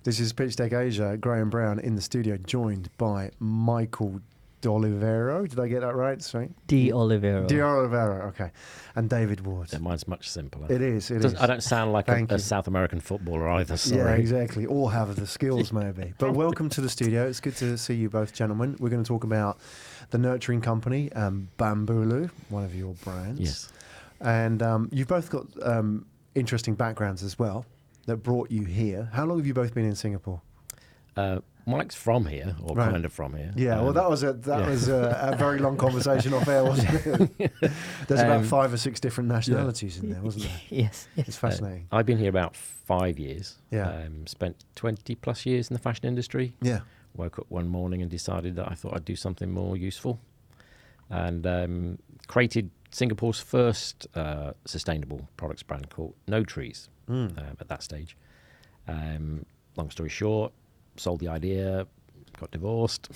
This is Pitchdeck Asia, Graham Brown in the studio, joined by Michael D'Olivero. Did I get that right? Sorry. D'Olivero. D'Olivero, okay. And David Ward. Yeah, mine's much simpler. It is. I don't sound like a South American footballer either, sorry. Yeah, exactly. All have the skills, maybe. But welcome to the studio. It's good to see you both, gentlemen. We're going to talk about the nurturing company, Bambulu, one of your brands. Yes. And you've both got interesting backgrounds as well that brought you here. How long have you both been in Singapore? Mike's from here, or right. kind of from here. Yeah, well, that was a very long conversation off air, wasn't it? There's about 5 or 6 different nationalities in there, wasn't there? Yes. It's fascinating. I've been here about 5 years. Yeah. Spent 20 plus years in the fashion industry. Yeah. Woke up one morning and decided that I thought I'd do something more useful, and created Singapore's first sustainable products brand called No Trees at that stage. Long story short, sold the idea, got divorced,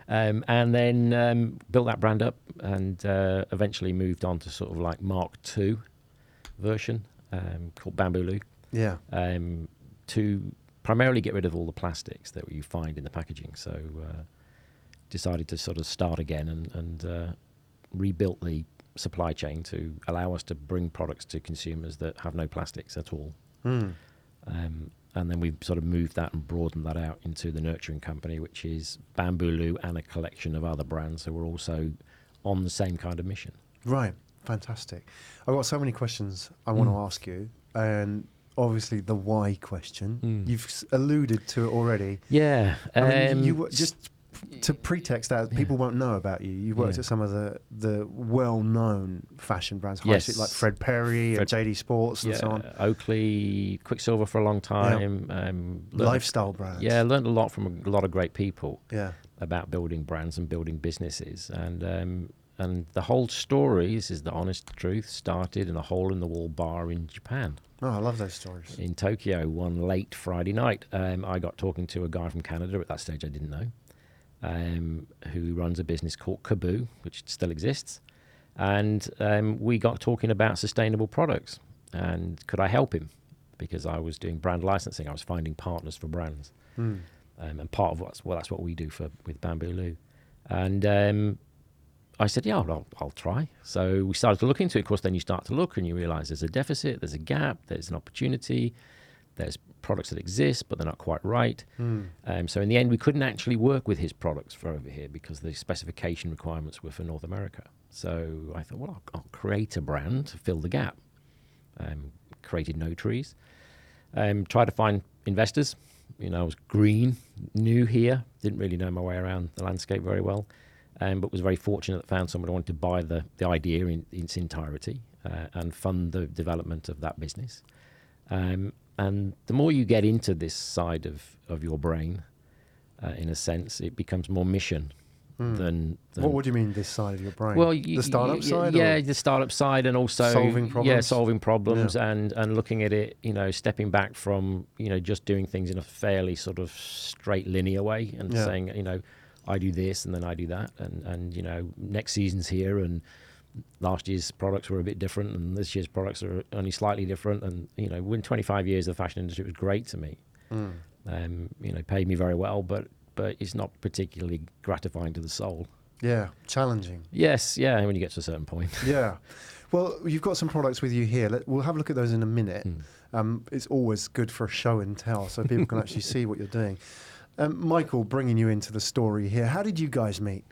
and then built that brand up, and eventually moved on to sort of like Mark II version called Bambulu. Yeah. To primarily get rid of all the plastics that you find in the packaging. So decided to sort of start again and rebuilt the supply chain to allow us to bring products to consumers that have no plastics at all. And then we've sort of moved that and broadened that out into the nurturing company, which is Bambulu and a collection of other brands who are also on the same kind of mission. Right. Fantastic. I've got so many questions I want to ask you, and obviously the why question. You've alluded to it already. Yeah. I mean, you just to pretext that people won't know about you. You worked at some of the well-known fashion brands, high street, like Fred Perry and JD Sports and so on. Oakley, Quicksilver for a long time. Lifestyle brands. Yeah, learned a lot from a lot of great people. Yeah. About building brands and building businesses, and the whole story, this is the honest truth, started in a hole-in-the-wall bar in Japan. Oh, I love those stories. In Tokyo, one late Friday night, I got talking to a guy from Canada. At that stage, I didn't know. Who runs a business called Kaboo, which still exists. And we got talking about sustainable products. And could I help him? Because I was doing brand licensing. I was finding partners for brands. And part of that's what we do with Bambulu. And I said, yeah, I'll try. So we started to look into it. Of course, then you start to look and you realize there's a deficit, there's a gap, there's an opportunity. There's products that exist, but they're not quite right. So in the end, we couldn't actually work with his products for over here because the specification requirements were for North America. So I thought, well, I'll create a brand to fill the gap. Created No Trees. Tried to find investors. I was green, new here, didn't really know my way around the landscape very well, but was very fortunate that found someone who wanted to buy the idea in its entirety and fund the development of that business. And the more you get into this side of your brain, in a sense, it becomes more mission than... What would you mean, this side of your brain? Well, the startup side? Yeah, the startup side, and also... Solving problems? Yeah, solving problems and looking at it, stepping back from, just doing things in a fairly sort of straight linear way and saying, I do this and then I do that. And next season's here and... Last year's products were a bit different, and this year's products are only slightly different. And within 25 years of the fashion industry, it was great to me. Paid me very well, but it's not particularly gratifying to the soul. Yeah, challenging. Yes, yeah, when you get to a certain point. Yeah. Well, you've got some products with you here. We'll have a look at those in a minute. It's always good for a show and tell, so people can actually see what you're doing. Michael, bringing you into the story here. How did you guys meet?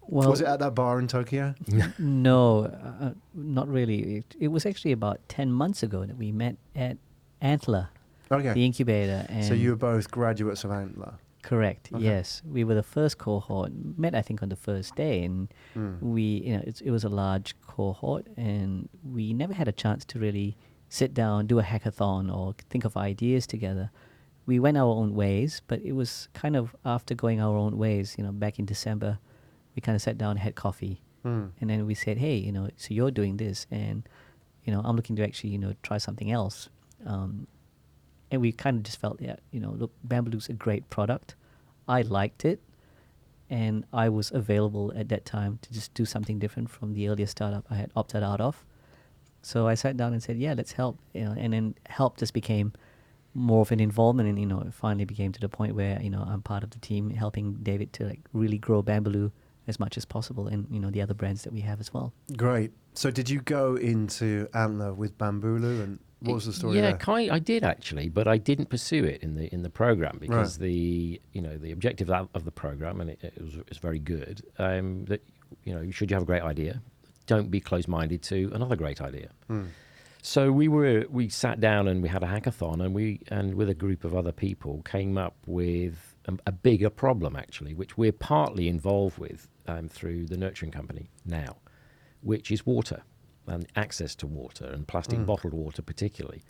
Well, was it at that bar in Tokyo? No, not really. It was actually about 10 months ago that we met at Antler, the incubator. And so you were both graduates of Antler? Correct, yes. We were the first cohort, met I think on the first day, and we, it was a large cohort, and we never had a chance to really sit down, do a hackathon, or think of ideas together. We went our own ways, but it was kind of after going our own ways, back in December, we kind of sat down and had coffee. And then we said, hey, so you're doing this, and, I'm looking to actually, try something else. And we kind of just felt, look, Bambulu's a great product. I liked it, and I was available at that time to just do something different from the earlier startup I had opted out of. So I sat down and said, yeah, let's help. And then help just became, more of an involvement, and it finally became to the point where I'm part of the team helping David to like really grow Bambaloo as much as possible, and the other brands that we have as well. Great. So did you go into Antler with Bambaloo, and what was the story there? I did actually, but I didn't pursue it in the program because the objective of the program, and it was very good. That should you have a great idea, don't be closed-minded to another great idea. So we sat down and we had a hackathon, and with a group of other people came up with a bigger problem actually, which we're partly involved with through the nurturing company now, which is water and access to water and plastic bottled water particularly.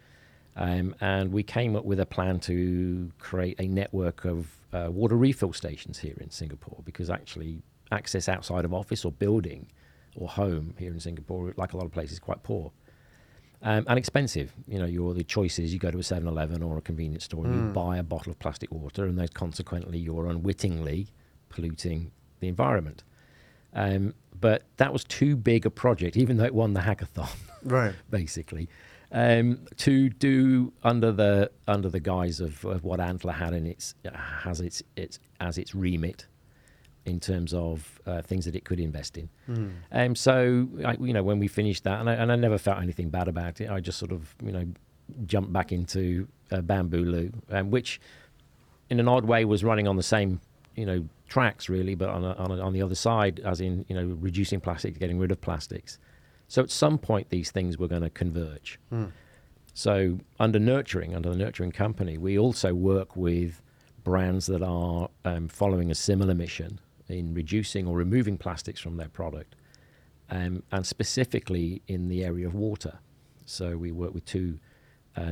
And we came up with a plan to create a network of water refill stations here in Singapore, because actually access outside of office or building or home here in Singapore, like a lot of places, is quite poor. And expensive. The choice is you go to a 7-Eleven or a convenience store and you buy a bottle of plastic water, and then consequently you're unwittingly polluting the environment. But that was too big a project, even though it won the hackathon, right? Basically, to do under the guise of what Antler had in its remit, in terms of things that it could invest in. So, when we finished that, and I never felt anything bad about it, I just sort of, jumped back into Bambaloo, which in an odd way was running on the same, tracks really, but on the other side, as in, reducing plastic, getting rid of plastics. So at some point, these things were going to converge. So under the Nurturing Company, we also work with brands that are following a similar mission in reducing or removing plastics from their product, and specifically in the area of water. So we work with two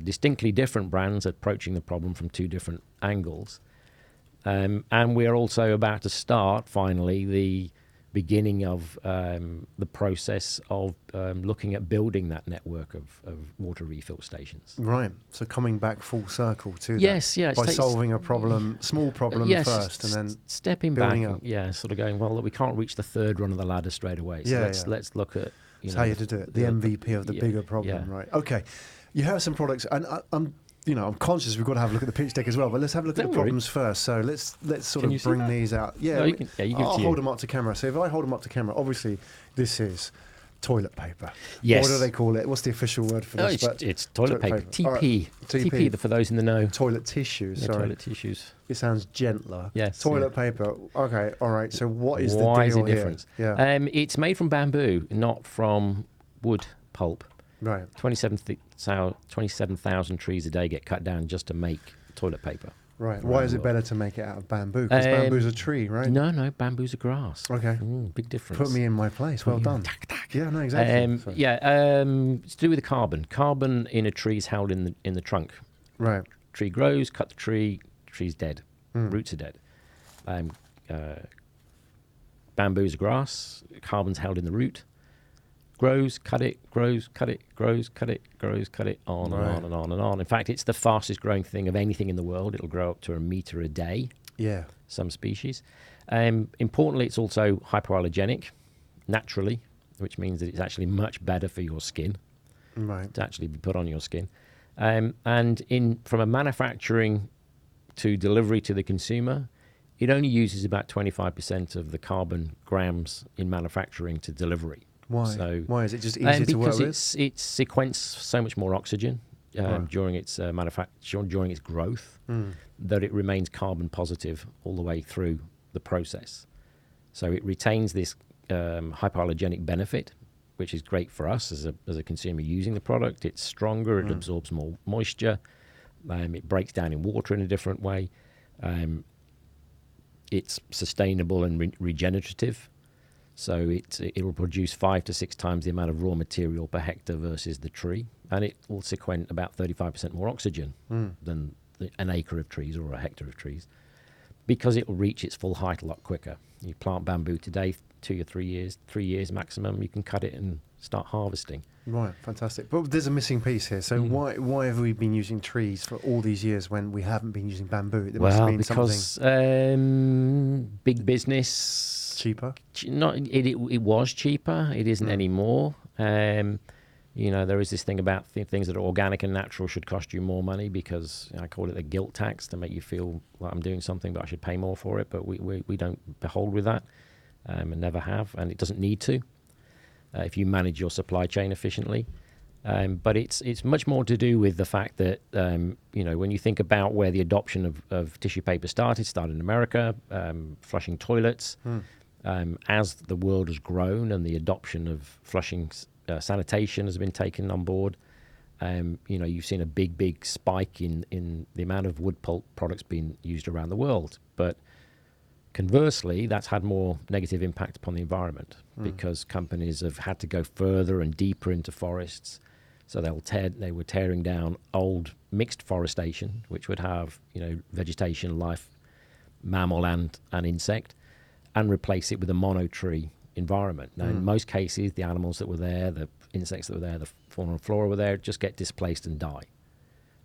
distinctly different brands approaching the problem from two different angles. And we're also about to start, finally, the beginning of the process of looking at building that network of water refill stations. Right. So coming back full circle to yes, that. Yeah, by solving a problem, small problem first, and then stepping back, up. Sort of going, well, look, we can't reach the third run of the ladder straight away. So let's look at that's how you do it. The MVP of the bigger problem, right? Okay. You have some products, and I'm conscious we've got to have a look at the pitch deck as well, but let's have a look at the problems first. So let's sort of bring these out. Yeah, no, you can I'll hold them up to camera. So if I hold them up to camera, obviously this is toilet paper. Yes. What do they call it? What's the official word for this? It's toilet paper. TP. Right. TP, for those in the know. Toilet tissues, yeah, sorry. Toilet tissues. It sounds gentler. Yes. Toilet paper. Okay, all right. So what is the deal Why is it here? different? Yeah. It's made from bamboo, not from wood pulp. Right. 27,000 trees a day get cut down just to make toilet paper. Right. Why is it better to make it out of bamboo? Because bamboo's a tree, right? No, bamboo's a grass. Okay. Big difference. Put me in my place. Well done. Yeah, no, exactly. It's to do with the carbon. Carbon in a tree is held in the trunk. Right. Tree grows, cut the tree, tree's dead. Roots are dead. Bamboo's a grass, carbon's held in the root. Grows, cut it, grows, cut it, grows, cut it, grows, cut it, on and on and on and on. In fact, it's the fastest growing thing of anything in the world. It'll grow up to 1 meter a day. Yeah. Some species. Importantly, it's also hypoallergenic, naturally, which means that it's actually much better for your skin. Right. To actually be put on your skin. And from a manufacturing to delivery to the consumer, it only uses about 25% of the carbon grams in manufacturing to delivery. Why? So, why is it just easier to work with? Because it sequences so much more oxygen during its during its growth, that it remains carbon positive all the way through the process. So it retains this hypoallergenic benefit, which is great for us as a consumer using the product. It's stronger, it absorbs more moisture, it breaks down in water in a different way. It's sustainable and regenerative. So it will produce 5 to 6 times the amount of raw material per hectare versus the tree, and it will sequence about 35% more oxygen than an acre of trees or a hectare of trees, because it will reach its full height a lot quicker. You plant bamboo today, 2 or 3 years, 3 years maximum, you can cut it and start harvesting. Right, fantastic. But there's a missing piece here. So why have we been using trees for all these years when we haven't been using bamboo? There must have been because big business. Cheaper? It was cheaper. It isn't anymore. There is this thing about things that are organic and natural should cost you more money because I call it the guilt tax to make you feel like I'm doing something, but I should pay more for it. But we don't behold with that and never have, and it doesn't need to if you manage your supply chain efficiently. But it's much more to do with the fact that, when you think about where the adoption of tissue paper started in America, flushing toilets. As the world has grown and the adoption of flushing sanitation has been taken on board, you've seen a big spike in the amount of wood pulp products being used around the world. But conversely, that's had more negative impact upon the environment because companies have had to go further and deeper into forests. So they were tearing down old mixed forestation, which would have vegetation, life, mammal and insect, and replace it with a monotree environment. Now, in most cases, the animals that were there, the insects that were there, the fauna and flora were there, just get displaced and die.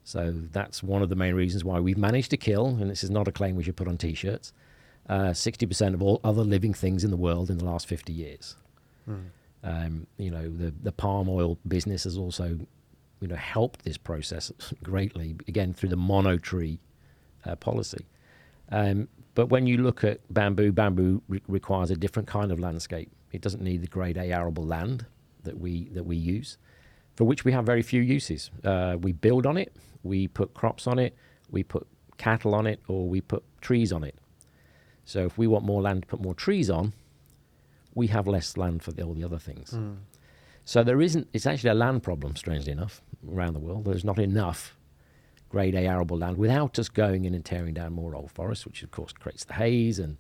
So that's one of the main reasons why we've managed to kill, and this is not a claim we should put on T-shirts, 60% of all other living things in the world in the last 50 years. The palm oil business has also, helped this process greatly, again, through the monotree policy. But when you look at bamboo requires a different kind of landscape. It doesn't need the grade A arable land that we use, for which we have very few uses. We build on it, we put crops on it, we put cattle on it, or we put trees on it. So if we want more land to put more trees on, we have less land for all the other things. So it's actually a land problem, strangely enough, around the world. There's not enough grade A arable land without us going in and tearing down more old forests, which of course creates the haze and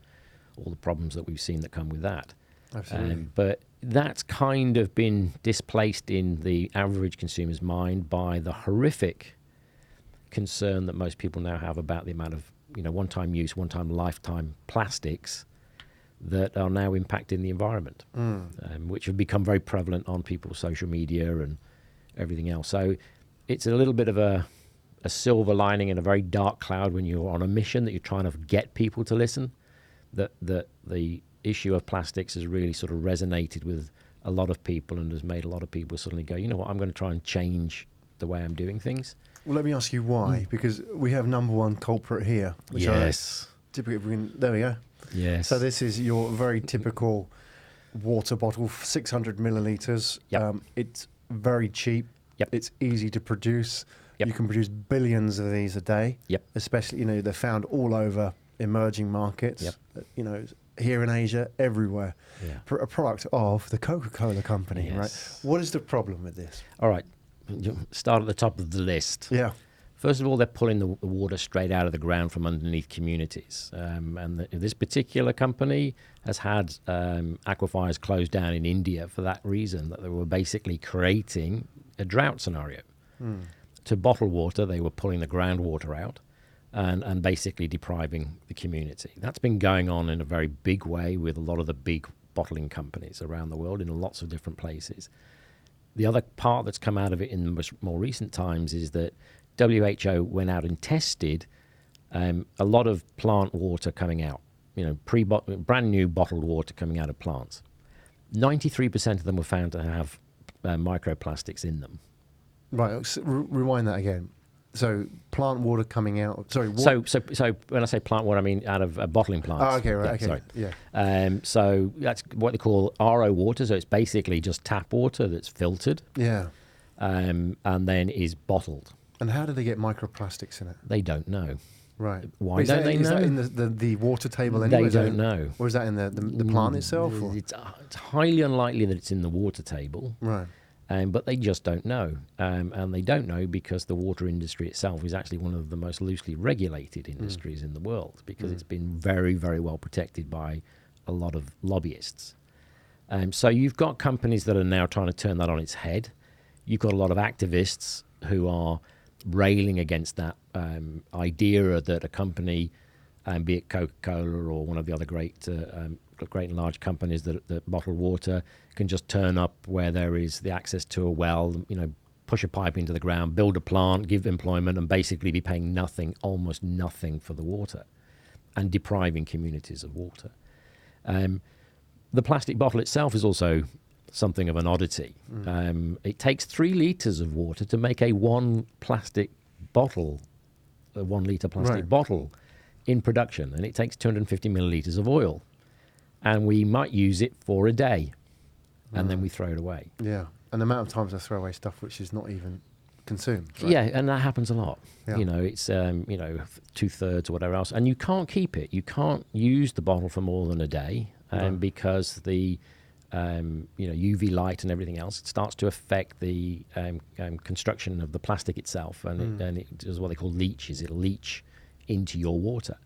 all the problems that we've seen that come with that. Absolutely. But that's kind of been displaced in the average consumer's mind by the horrific concern that most people now have about the amount of one-time use, one-time lifetime plastics that are now impacting the environment, which have become very prevalent on people's social media and everything else. So it's a little bit of a silver lining in a very dark cloud when you're on a mission that you're trying to get people to listen, that the issue of plastics has really sort of resonated with a lot of people and has made a lot of people suddenly go, you know what, I'm going to try and change the way I'm doing things. Well, let me ask you why, because we have number one culprit here. Which Yes. There we go. Yes. So this is your very typical water bottle, 600 millilitres. Yep. It's very cheap. Yep. It's easy to produce. Yep. You can produce billions of these a day. Yep. Especially, they're found all over emerging markets. Yep. Here in Asia, everywhere. Yeah. A product of the Coca-Cola company, Yes. right? What is the problem with this? All right. Start at the top of the list. Yeah. First of all, they're pulling the water straight out of the ground from underneath communities. And this particular company has had aquifers closed down in India for that reason, that they were basically creating a drought scenario. To bottle water, they were pulling the groundwater out and basically depriving the community. That's been going on in a very big way with a lot of the big bottling companies around the world in lots of different places. The other part that's come out of it in more recent times is that WHO went out and tested a lot of plant water coming out, brand new bottled water coming out of plants. 93% of them were found to have microplastics in them. Right. So rewind that again. So plant water coming out. Sorry. So when I say plant water, I mean out of bottling plants. Oh, okay. Right. Yeah, okay. Sorry. Yeah. So that's what they call RO water. So it's basically just tap water that's filtered. Yeah. And then is bottled. And how do they get microplastics in it? They don't know. Right. Why don't they know? Is that in the water table anyway? They don't know. Or is that in the plant itself? Or? It's highly unlikely that it's in the water table. Right. But they just don't know. And they don't know because the water industry itself is actually one of the most loosely regulated industries in the world, because it's been very, very well protected by a lot of lobbyists. So you've got companies that are now trying to turn that on its head. You've got a lot of activists who are railing against that idea that a company, be it Coca-Cola or one of the other great and large companies that bottle water, can just turn up where there is the access to a well, push a pipe into the ground, build a plant, give employment, and basically be paying nothing, almost nothing for the water, and depriving communities of water. The plastic bottle itself is also something of an oddity. It takes 3 litres of water to make a 1 plastic bottle, a 1 litre plastic bottle in production, and it takes 250 millilitres of oil. And we might use it for a day, and then we throw it away. Yeah, and the amount of times I throw away stuff which is not even consumed. Right? Yeah, and that happens a lot. Yeah. You know, it's 2/3 or whatever else, and you can't keep it. You can't use the bottle for more than a day, because the UV light and everything else, it starts to affect the construction of the plastic itself, and it does what they call leaches. It'll leach into your water.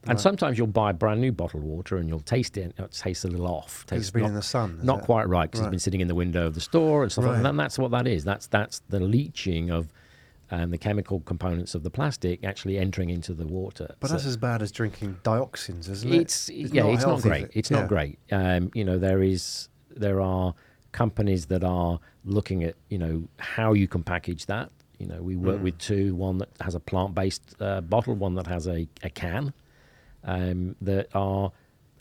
And sometimes you'll buy brand new bottled water and you'll taste it, and it tastes a little off. It's been in the sun. Not quite right, because it's been sitting in the window of the store and stuff like that. And that's what that is. That's the leaching of the chemical components of the plastic actually entering into the water. But that's as bad as drinking dioxins, isn't it? It's not great. It's not great. There are companies that are looking at, how you can package that. We work with 2, one that has a plant-based bottle, one that has a can. That are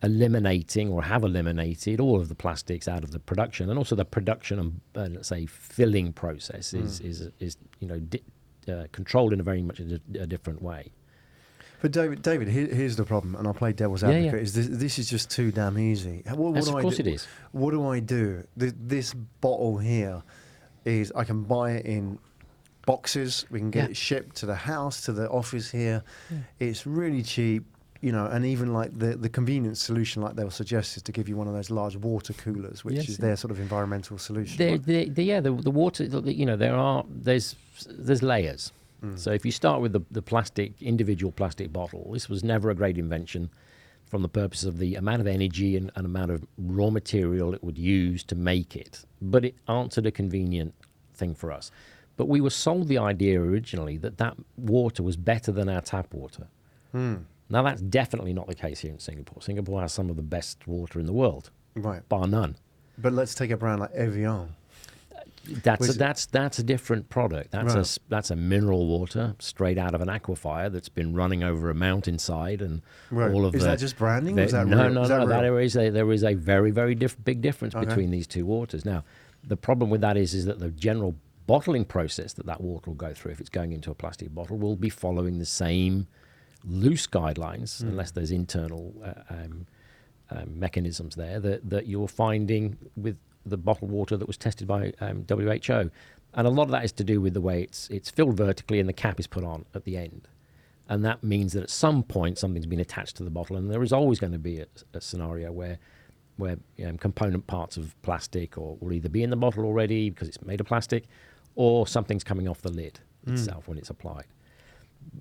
eliminating or have eliminated all of the plastics out of the production, and also the production and let's say filling process is controlled in a very much a different way. But David, here's the problem, and I'll play devil's advocate. Is this is just too damn easy? What Of course it is. What do I do? This bottle here is I can buy it in boxes. We can get it shipped to the house, to the office here. Yeah. It's really cheap. And even like the convenience solution, like they'll suggest, is to give you one of those large water coolers, which is their sort of environmental solution. The water. There's layers. So if you start with the individual plastic bottle, this was never a great invention, from the purpose of the amount of energy and amount of raw material it would use to make it. But it answered a convenient thing for us. But we were sold the idea originally that water was better than our tap water. Now, that's definitely not the case here in Singapore. Singapore has some of the best water in the world, bar none. But let's take a brand like Evian. That's a different product. That's a mineral water straight out of an aquifer that's been running over a mountainside, and all of is that just branding? Is that no, real? There is a very, very big difference between these two waters. Now, the problem with that is that the general bottling process that water will go through, if it's going into a plastic bottle, will be following the same loose guidelines, unless there's internal mechanisms there that you're finding with the bottled water that was tested by WHO. And a lot of that is to do with the way it's filled vertically and the cap is put on at the end. And that means that at some point something's been attached to the bottle, and there is always going to be a scenario where component parts of plastic will either be in the bottle already because it's made of plastic, or something's coming off the lid itself when it's applied.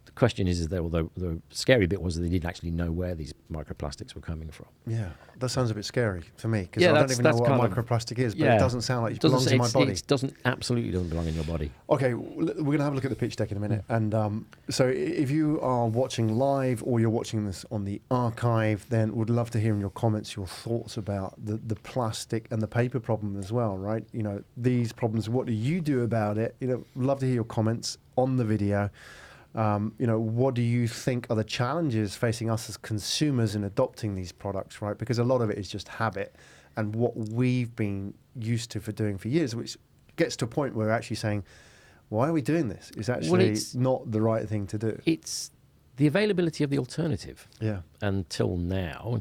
The question is that the scary bit was that they didn't actually know where these microplastics were coming from. Yeah, that sounds a bit scary for me, because I don't even know what a microplastic is, but it doesn't sound like it belongs in my body. It absolutely doesn't belong in your body. Okay, we're going to have a look at the pitch deck in a minute. And so if you are watching live or you're watching this on the archive, then we'd love to hear in your comments your thoughts about the plastic and the paper problem as well, right? These problems, what do you do about it? We'd love to hear your comments on the video. What do you think are the challenges facing us as consumers in adopting these products, right? Because a lot of it is just habit and what we've been used to for doing for years, which gets to a point where we're actually saying, why are we doing this? It's actually not the right thing to do. It's the availability of the alternative. Yeah. Until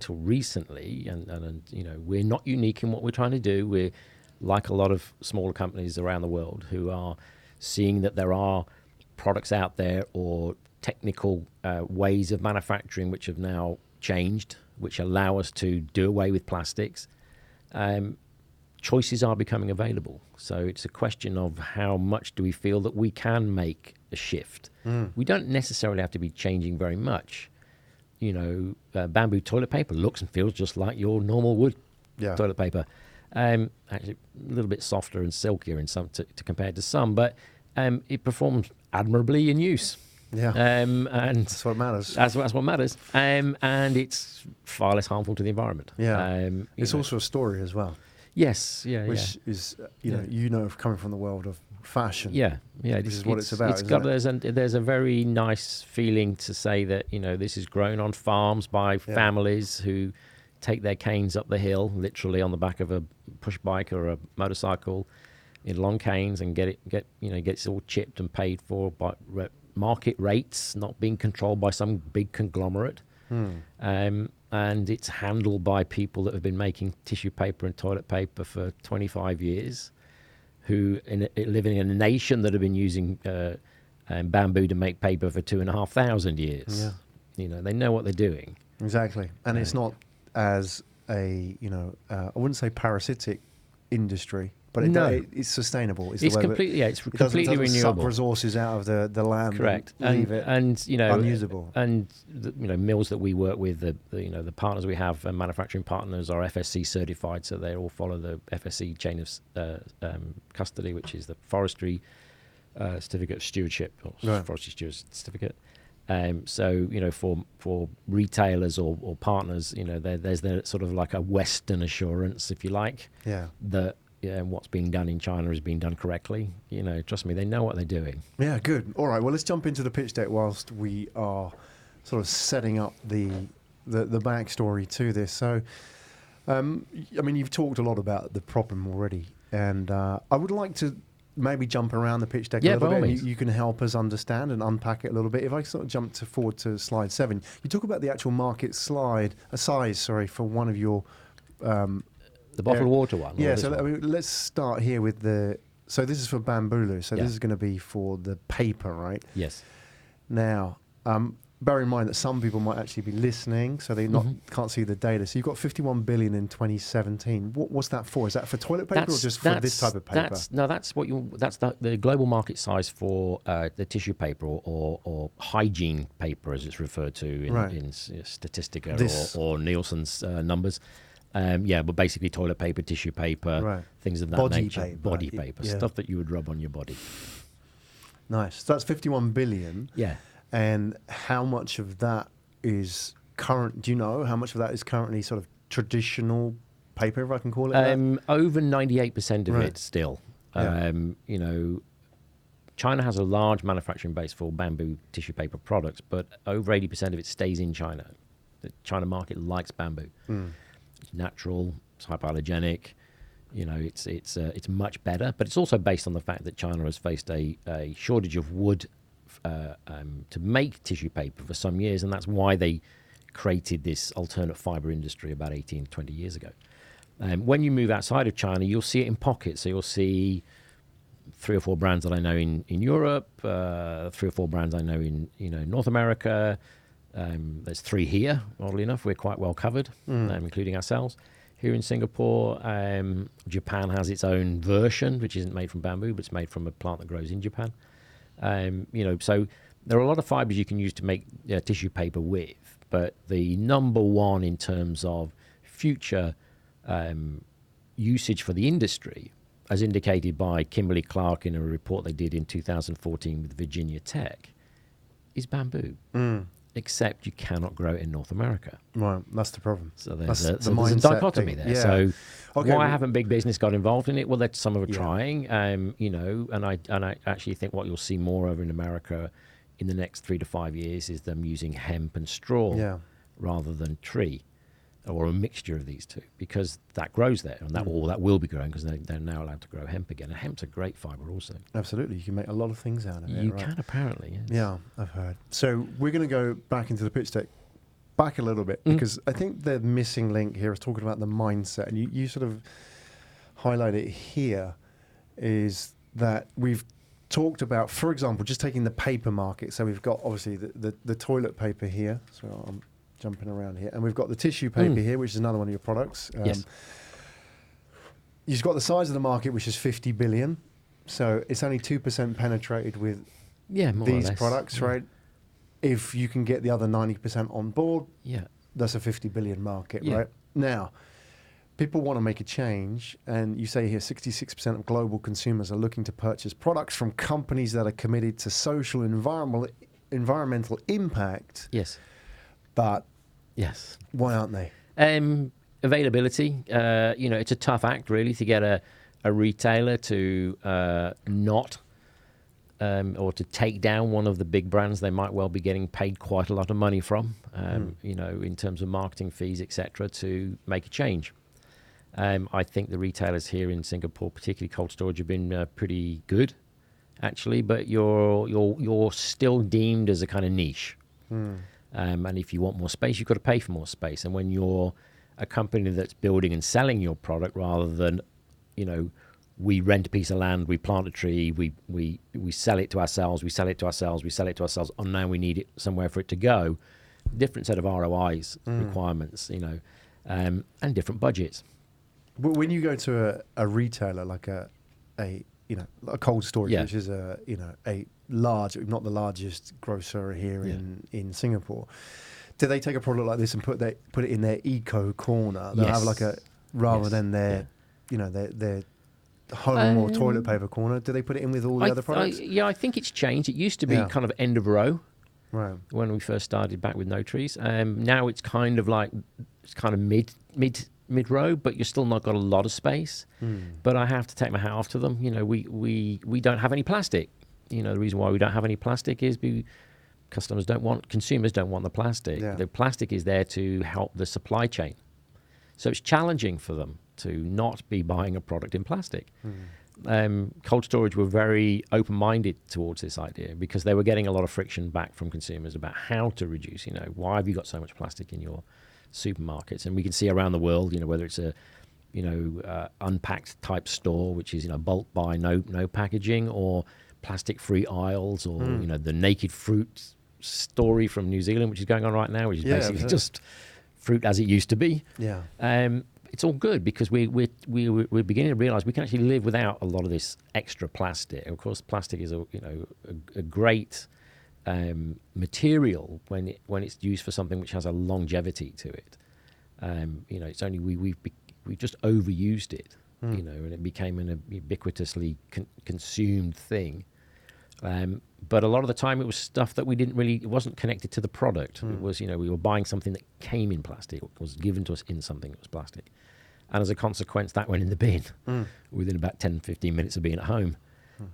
recently, and we're not unique in what we're trying to do. We're like a lot of smaller companies around the world who are seeing that there are products out there or technical ways of manufacturing which have now changed, which allow us to do away with plastics. Choices are becoming available. So it's a question of how much do we feel that we can make a shift. We don't necessarily have to be changing very much. Bamboo toilet paper looks and feels just like your normal wood toilet paper. Actually, a little bit softer and silkier in some to compare to some, but it performs admirably in use. Yeah, and that's what matters. That's what matters. And it's far less harmful to the environment. Yeah, it's also a story as well. Yes, which is coming from the world of fashion. Yeah. This is what it's about. There's a very nice feeling to say that this is grown on farms by families who take their canes up the hill, literally on the back of a push bike or a motorcycle, in long canes, and get it all chipped and paid for by market rates, not being controlled by some big conglomerate. And it's handled by people that have been making tissue paper and toilet paper for 25 years, who living in a nation that have been using bamboo to make paper for 2,500 years. Yeah. You know, they know what they're doing. Exactly. And it's not as I wouldn't say parasitic industry, but it's sustainable. It's completely completely doesn't renewable. Suck resources out of the land. Correct. And leave it unusable. And mills that we work with, the partners we have, manufacturing partners, are FSC certified, so they all follow the FSC chain of custody, which is the forestry certificate of stewardship, or forestry stewardship certificate. So for retailers or partners, there's the sort of like a Western assurance, if you like, that what's being done in China is being done correctly. Trust me, they know what they're doing. Yeah, good. All right, well, let's jump into the pitch deck whilst we are sort of setting up the backstory to this. So, you've talked a lot about the problem already, and I would like to maybe jump around the pitch deck a little bit, and you can help us understand and unpack it a little bit. If I sort of jump forward to slide 7, you talk about the actual market size for one of your... the bottled water one? Yeah, so let's start here with so this is for bamboo, so this is going to be for the paper, right? Yes. Now, bear in mind that some people might actually be listening, so they can't see the data. So you've got 51 billion in 2017. What's that for? Is that for toilet paper or just for this type of paper? That's the global market size for the tissue paper or hygiene paper, as it's referred to in Statistica or Nielsen's numbers. But basically toilet paper, tissue paper, things of that nature. Body paper, stuff that you would rub on your body. Nice. So that's 51 billion. Yeah. And how much of that is current? Do you know how much of that is currently sort of traditional paper, if I can call it that? Over 98% of it still. Yeah. China has a large manufacturing base for bamboo tissue paper products, but over 80% of it stays in China. The China market likes bamboo. It's natural, it's hypoallergenic. It's much better, but it's also based on the fact that China has faced a shortage of wood to make tissue paper for some years, and that's why they created this alternate fiber industry about 18, 20 years ago. When you move outside of China, you'll see it in pockets. So you'll see 3 or 4 brands that I know in Europe, 3 or 4 brands I know in North America. There's 3 here, oddly enough. We're quite well covered, including ourselves. Here in Singapore, Japan has its own version, which isn't made from bamboo, but it's made from a plant that grows in Japan. So there are a lot of fibers you can use to make tissue paper with, but the number one in terms of future usage for the industry, as indicated by Kimberly-Clark in a report they did in 2014 with Virginia Tech, is bamboo. Except you cannot grow it in North America. Right, that's the problem. So there's a dichotomy there. Yeah. So why haven't big business got involved in it? Well, that's some of it trying, and I actually think what you'll see more over in America in the next 3 to 5 years is them using hemp and straw rather than tree, or a mixture of these two, because that grows there, and that will be growing because they're now allowed to grow hemp again. And hemp's a great fibre also. Absolutely, you can make a lot of things out of it. You can apparently, yes. Yeah, I've heard. So we're going to go back into the pitch deck, back a little bit, because I think the missing link here is talking about the mindset, and you sort of highlight it here, is that we've talked about, for example, just taking the paper market. So we've got obviously the toilet paper here. So I'm jumping around here, and we've got the tissue paper here, which is another one of your products. Yes. You've got the size of the market, which is 50 billion. So it's only 2% penetrated with these products, right? If you can get the other 90% on board, that's a 50 billion market, right? Now, people want to make a change, and you say here 66% of global consumers are looking to purchase products from companies that are committed to social and environmental impact. Yes. But why aren't they? Availability. It's a tough act really to get a retailer to not or to take down one of the big brands they might well be getting paid quite a lot of money from, in terms of marketing fees, etc., to make a change. I think the retailers here in Singapore, particularly cold storage, have been pretty good, actually. But you're still deemed as a kind of niche, and if you want more space, you've got to pay for more space. And when you're a company that's building and selling your product, rather than, we rent a piece of land, we plant a tree, we sell it to ourselves, we sell it to ourselves, we sell it to ourselves, and now we need it somewhere for it to go. Different set of ROIs requirements, and different budgets. When you go to a retailer like a cold storage, which is a large, if not the largest grocer here in Singapore, do they take a product like this and put it in their eco corner? They'll have like rather than their their home or toilet paper corner. Do they put it in with all the other products? I think it's changed. It used to be kind of end of row, right, when we first started back with no trees. Now it's kind of like mid row, but you're still not got a lot of space. But I have to take my hat off to them. We don't have any plastic. The reason why we don't have any plastic is consumers don't want the plastic. The plastic is there to help the supply chain. So it's challenging for them to not be buying a product in plastic. Cold storage were very open-minded towards this idea because they were getting a lot of friction back from consumers about how to reduce, why have you got so much plastic in your supermarkets? And we can see around the world, whether it's a unpacked type store, which is bulk buy, no packaging, or plastic-free aisles, or the naked fruit story from New Zealand, which is going on right now, which is basically just fruit as it used to be. It's all good because we're beginning to realize we can actually live without a lot of this extra plastic. Of course, plastic is a great material when it's used for something which has a longevity to it. It's only we've just overused it, and it became an ubiquitously consumed thing. But a lot of the time it was stuff that it wasn't connected to the product. It was, we were buying something that came in plastic, was given to us in something that was plastic. And as a consequence, that went in the bin within about 10, 15 minutes of being at home.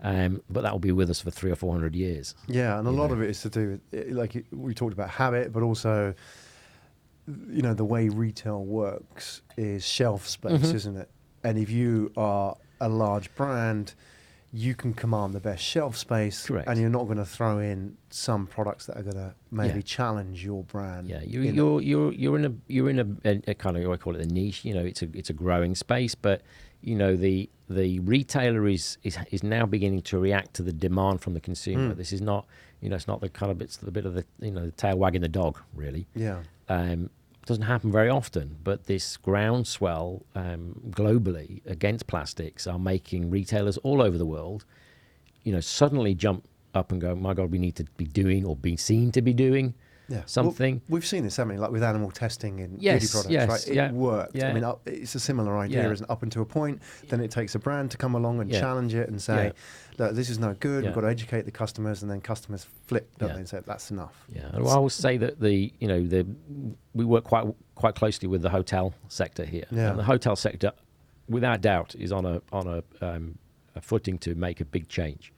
But that will be with us for 300 or 400 years. Yeah, and a lot of it is to do with, like we talked about habit, but also, the way retail works is shelf space, isn't it? And if you are a large brand, you can command the best shelf space. Correct. And you're not going to throw in some products that are going to maybe challenge your brand. Yeah, you're in a kind of, I call it a niche. It's a growing space, but the retailer is now beginning to react to the demand from the consumer. This is not it's not the kind of, it's the bit of the tail wagging the dog, really. Yeah. It doesn't happen very often, but this groundswell globally against plastics are making retailers all over the world, suddenly jump up and go, my God, we need to be doing or be seen to be doing something. Well, we've seen this, haven't we? Like with animal testing in beauty products, right? It worked. Yeah. I mean, it's a similar idea, isn't it? Up until a point, then it takes a brand to come along and challenge it and say, look, this is no good. We've got to educate the customers, and then customers flip, don't they, and say, that's enough. Yeah, and I will say that we work quite closely with the hotel sector here. Yeah. And the hotel sector, without doubt, is on a footing to make a big change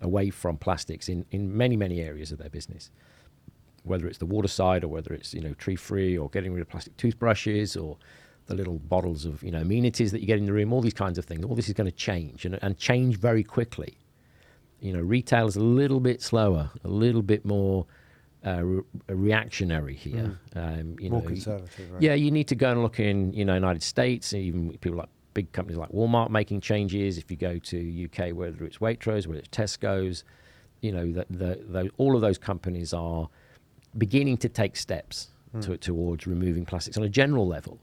away from plastics in many, many areas of their business. Whether it's the water side, or whether it's tree-free, or getting rid of plastic toothbrushes, or the little bottles of amenities that you get in the room, all these kinds of things. All this is going to change, and change very quickly. Retail is a little bit slower, a little bit more reactionary here. More conservative, right? Yeah, you need to go and look in United States, even people like big companies like Walmart making changes. If you go to UK, whether it's Waitrose, whether it's Tesco's, all of those companies are beginning to take steps towards removing plastics on a general level.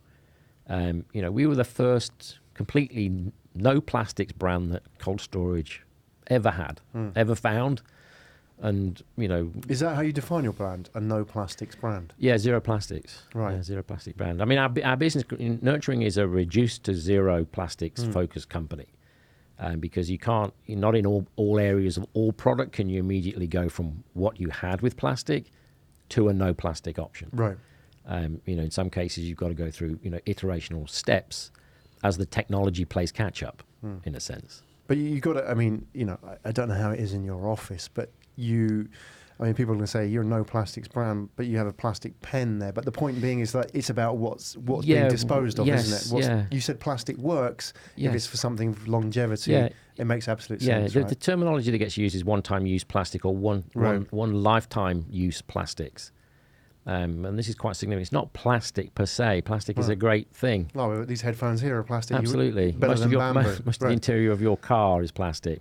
We were the first completely no plastics brand that cold storage ever found. And, Is that how you define your brand, a no plastics brand? Yeah, zero plastics. Right. Yeah, zero plastic brand. I mean, our business, Nurturing, is a reduced to zero plastics focused company. Because you're not in all areas of all product can you immediately go from what you had with plastic to a no plastic option. Right. In some cases you've got to go through, iterational steps as the technology plays catch up, in a sense. But you got to, I mean, you know, I don't know how it is in your office, but I mean, people are going to say you're a no plastics brand, but you have a plastic pen there. But the point being is that it's about what's being disposed of, isn't it? You said plastic works if it's for something of longevity. It makes absolute sense. The terminology that gets used is one-time use plastic or one lifetime use plastics. And this is quite significant. It's not plastic per se. Plastic is a great thing. Oh, these headphones here are plastic. Absolutely. Most of the interior of your car is plastic.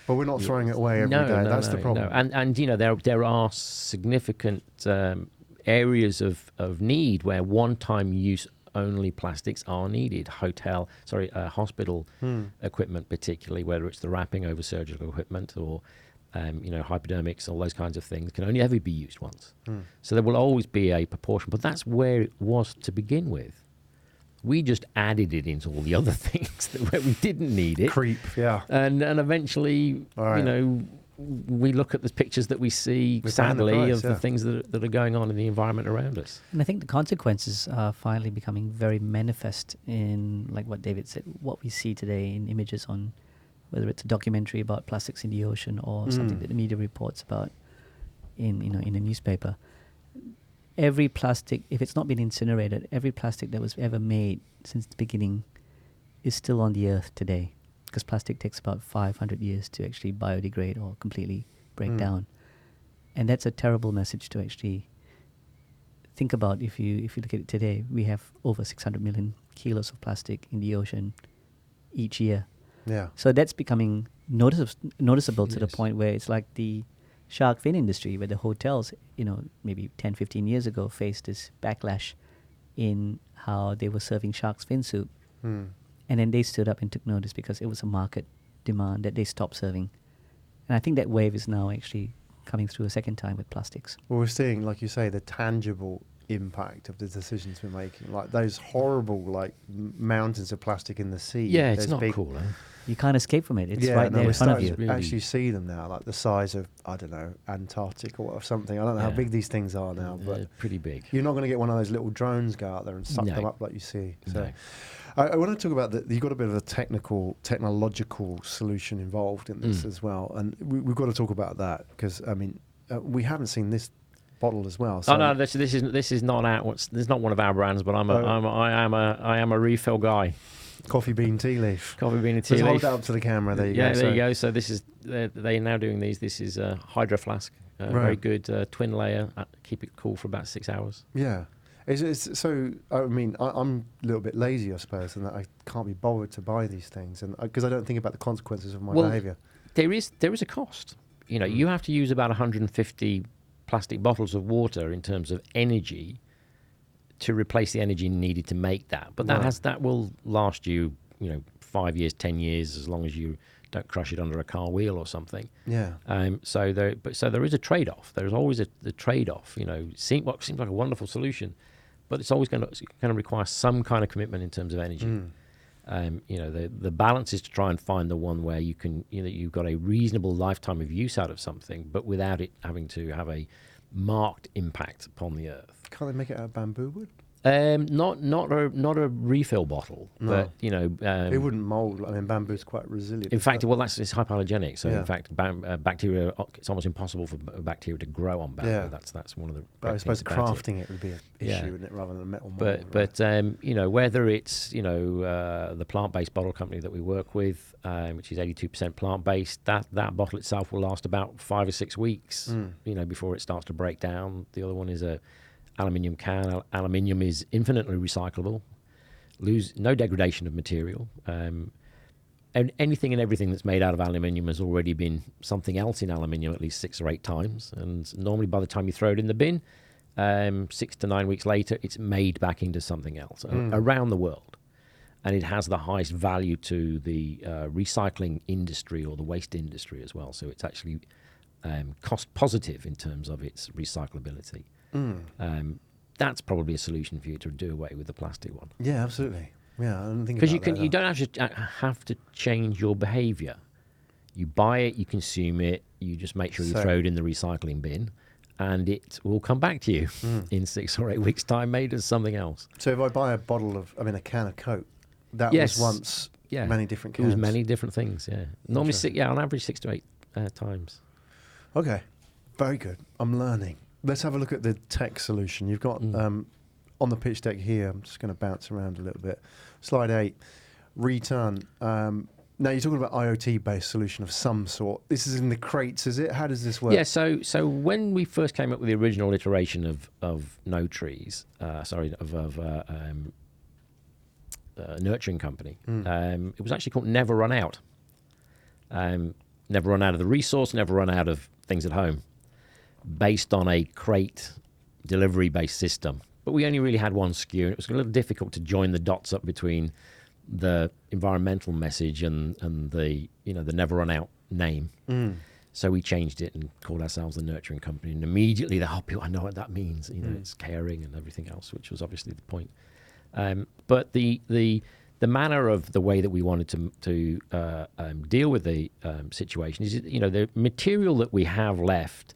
But we're not throwing it away every day. That's the problem. No. And you know, there are significant areas of need where one-time use only plastics are needed. Hospital equipment, particularly, whether it's the wrapping over surgical equipment or hypodermics, all those kinds of things, can only ever be used once. So there will always be a proportion, but that's where it was to begin with. We just added it into all the other things where we didn't need it. Creep, yeah. And eventually, we look at the pictures that we see, sadly, of the things that are going on in the environment around us. And I think the consequences are finally becoming very manifest in, like what David said, what we see today in images on, whether it's a documentary about plastics in the ocean or something that the media reports about in a newspaper. Every plastic, if it's not been incinerated, every plastic that was ever made since the beginning is still on the earth today, because plastic takes about 500 years to actually biodegrade or completely break down. And that's a terrible message to actually think about. If you look at it today, we have over 600 million kilos of plastic in the ocean each year. Yeah. So that's becoming noticeable to the point where it's like the shark fin industry, where the hotels, maybe 10, 15 years ago faced this backlash in how they were serving shark's fin soup. And then they stood up and took notice because it was a market demand that they stopped serving. And I think that wave is now actually coming through a second time with plastics. Well, we're seeing, like you say, the tangible impact of the decisions we're making, like those horrible mountains of plastic in the sea. Yeah, it's not cool, eh? You can't escape from it. It's right there in front of you. You actually see them now, like the size of, I don't know, Antarctic or something. I don't know how big these things are now, but they're pretty big. You're not going to get one of those little drones go out there and suck them up like you see. So, No. I want to talk about you've got a bit of a technological solution involved in this as well, and we've got to talk about that because I mean we haven't seen this bottle as well. So this is not this is not one of our brands, but I am a refill guy. Coffee bean tea leaf. Coffee bean and tea leaf. Hold that up to the camera. There you go. Yeah, there you go. So this is they're now doing these. This is a Hydro Flask, very good twin layer. Keep it cool for about 6 hours. Yeah. So I mean, I'm a little bit lazy, I suppose, and that I can't be bothered to buy these things, and because I don't think about the consequences of my behaviour. There is a cost. You have to use about 150 plastic bottles of water in terms of energy to replace the energy needed to make that. But that will last you, 5 years, 10 years, as long as you don't crush it under a car wheel or something. Yeah. So there is a trade-off. There's always the trade-off. What seems like a wonderful solution, but it's always going to require some kind of commitment in terms of energy. The balance is to try and find the one where you can, you've got a reasonable lifetime of use out of something, but without it having to have a marked impact upon the earth. Can't they make it out of bamboo wood? Not a refill bottle, but it wouldn't mold. I mean, bamboo's quite resilient. In fact, it's hypoallergenic. So in fact, bacteria. It's almost impossible for bacteria to grow on bamboo. Yeah. That's one of the. But I suppose crafting it would be an issue, wouldn't it, rather than a metal mold. But whether it's the plant-based bottle company that we work with, which is 82% plant-based, that bottle itself will last about 5 or 6 weeks. Before it starts to break down. The other one is a aluminium can. Aluminium is infinitely recyclable, no degradation of material. And anything and everything that's made out of aluminium has already been something else in aluminium at least 6 or 8 times. And normally by the time you throw it in the bin, 6 to 9 weeks later, it's made back into something else around the world. And it has the highest value to the recycling industry or the waste industry as well. So it's actually cost positive in terms of its recyclability. That's probably a solution for you to do away with the plastic one. Yeah, absolutely. Yeah, I don't think because you don't have to change your behaviour. You buy it, you consume it, you just make sure you throw it in the recycling bin, and it will come back to you in 6 or 8 weeks' time, made as something else. So if I buy a can of Coke, that was once Yeah. Many different It cans. was many different things, yeah. Normally, on average, 6 to 8 times. Okay, very good. I'm learning. Let's have a look at the tech solution. You've got on the pitch deck here, I'm just going to bounce around a little bit. Slide 8, return. Now you're talking about IoT-based solution of some sort. This is in the crates, is it? How does this work? Yeah, so when we first came up with the original iteration of No Trees, nurturing company, it was actually called Never Run Out. Never run out of the resource, never run out of things at home, based on a crate delivery-based system. But we only really had one SKU, and it was a little difficult to join the dots up between the environmental message and the the Never Run Out name. So we changed it and called ourselves the Nurturing Company, and immediately the whole people, I know what that means. It's caring and everything else, which was obviously the point. But the manner of the way that we wanted to deal with the situation is, the material that we have left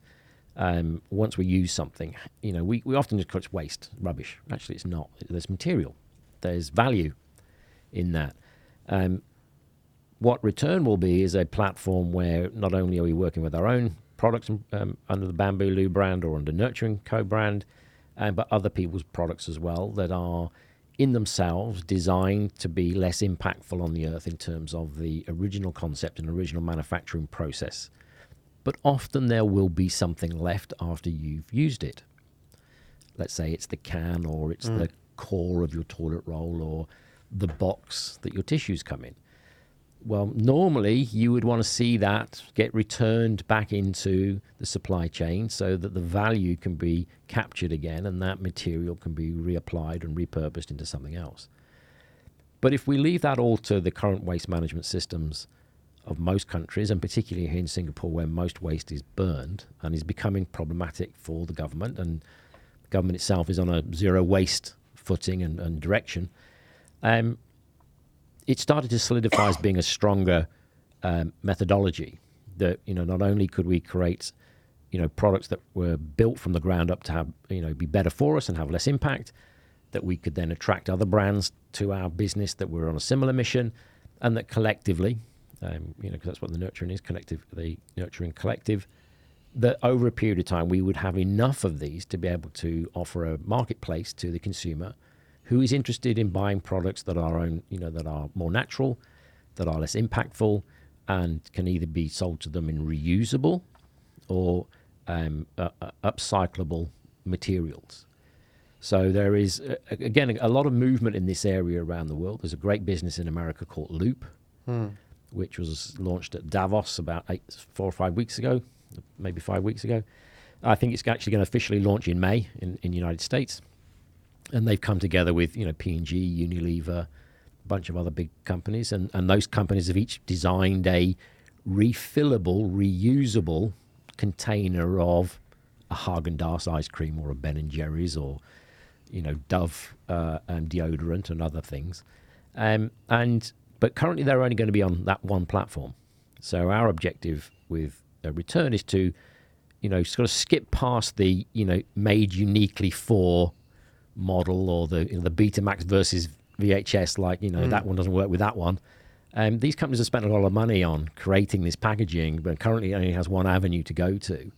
once we use something, we often just call it waste, rubbish. Actually, it's not. There's material. There's value in that. What Return will be is a platform where not only are we working with our own products under the Bamboo Loo brand or under Nurturing Co brand, but other people's products as well that are in themselves designed to be less impactful on the earth in terms of the original concept and original manufacturing process. But often there will be something left after you've used it. Let's say it's the can, or it's the core of your toilet roll, or the box that your tissues come in. Well, normally you would want to see that get returned back into the supply chain so that the value can be captured again and that material can be reapplied and repurposed into something else. But if we leave that all to the current waste management systems of most countries, and particularly here in Singapore where most waste is burned and is becoming problematic for the government, and the government itself is on a zero waste footing and direction, it started to solidify as being a stronger methodology. That not only could we create products that were built from the ground up to have be better for us and have less impact, that we could then attract other brands to our business that were on a similar mission, and that collectively, because that's what the nurturing is, collective, the nurturing collective, that over a period of time we would have enough of these to be able to offer a marketplace to the consumer who is interested in buying products that are that are more natural, that are less impactful, and can either be sold to them in reusable or upcyclable materials. So there is, again, a lot of movement in this area around the world. There's a great business in America called Loop, which was launched at Davos about 4 or 5 weeks ago, maybe 5 weeks ago. I think it's actually going to officially launch in May in the United States. And they've come together with, P&G, Unilever, a bunch of other big companies. And those companies have each designed a refillable, reusable container of a Haagen-Dazs ice cream or a Ben & Jerry's or, Dove deodorant and other things. But currently they're only going to be on that one platform. So our objective with Return is to, sort of skip past the, made uniquely for model, or the Betamax versus VHS, that one doesn't work with that one. These companies have spent a lot of money on creating this packaging, but currently only has one avenue to go to.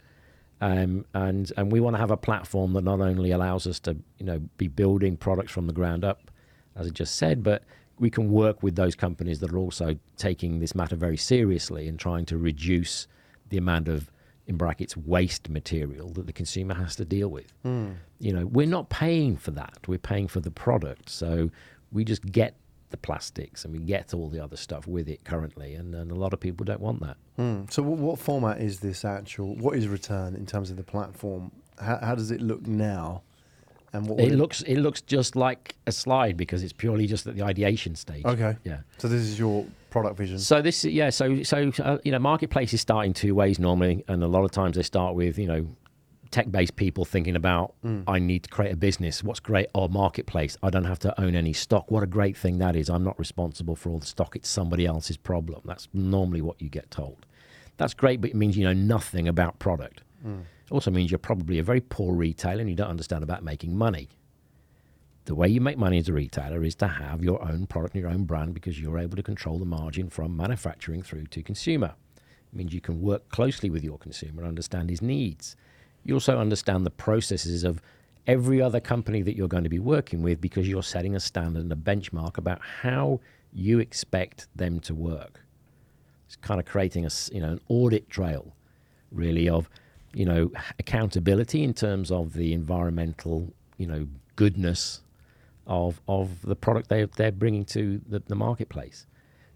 And we want to have a platform that not only allows us to be building products from the ground up, as I just said, but we can work with those companies that are also taking this matter very seriously and trying to reduce the amount of, in brackets, waste material that the consumer has to deal with. We're not paying for that. We're paying for the product. So we just get the plastics and we get all the other stuff with it currently. And a lot of people don't want that. So what format is this what is Return in terms of the platform? How does it look now? And what it looks just like a slide because it's purely just at the ideation stage. Okay. Yeah. So this is your product vision. So this, yeah. So marketplaces start in two ways normally, and a lot of times they start with tech-based people thinking about I need to create a business. What's great? Or marketplace. I don't have to own any stock. What a great thing that is. I'm not responsible for all the stock. It's somebody else's problem. That's normally what you get told. That's great, but it means you know nothing about product. It also means you're probably a very poor retailer and you don't understand about making money. the way you make money as a retailer is to have your own product and your own brand, because you're able to control the margin from manufacturing through to consumer. It means you can work closely with your consumer and understand his needs. You also understand the processes of every other company that you're going to be working with, because you're setting a standard and a benchmark about how you expect them to work. It's kind of creating an audit trail, really, of accountability in terms of the environmental goodness of the product they're bringing to the marketplace.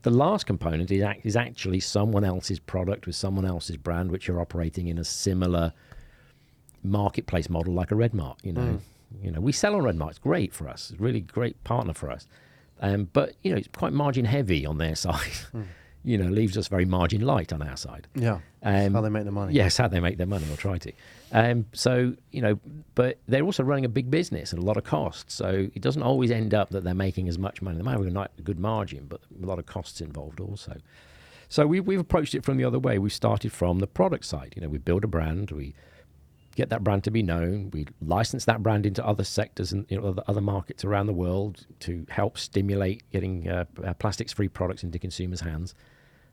The last component is actually someone else's product with someone else's brand, which are operating in a similar marketplace model like a Redmart. We sell on Redmart. It's great for us. It's a really great partner for us. But it's quite margin heavy on their side. Leaves us very margin light on our side. Yeah. How they make their money. Yes, how they make their money, or try to. But they're also running a big business and a lot of costs. So it doesn't always end up that they're making as much money. They might have a good margin, but a lot of costs involved also. So we've approached it from the other way. We started from the product side. We build a brand. We get that brand to be known. We license that brand into other sectors and other markets around the world to help stimulate getting plastics-free products into consumers' hands.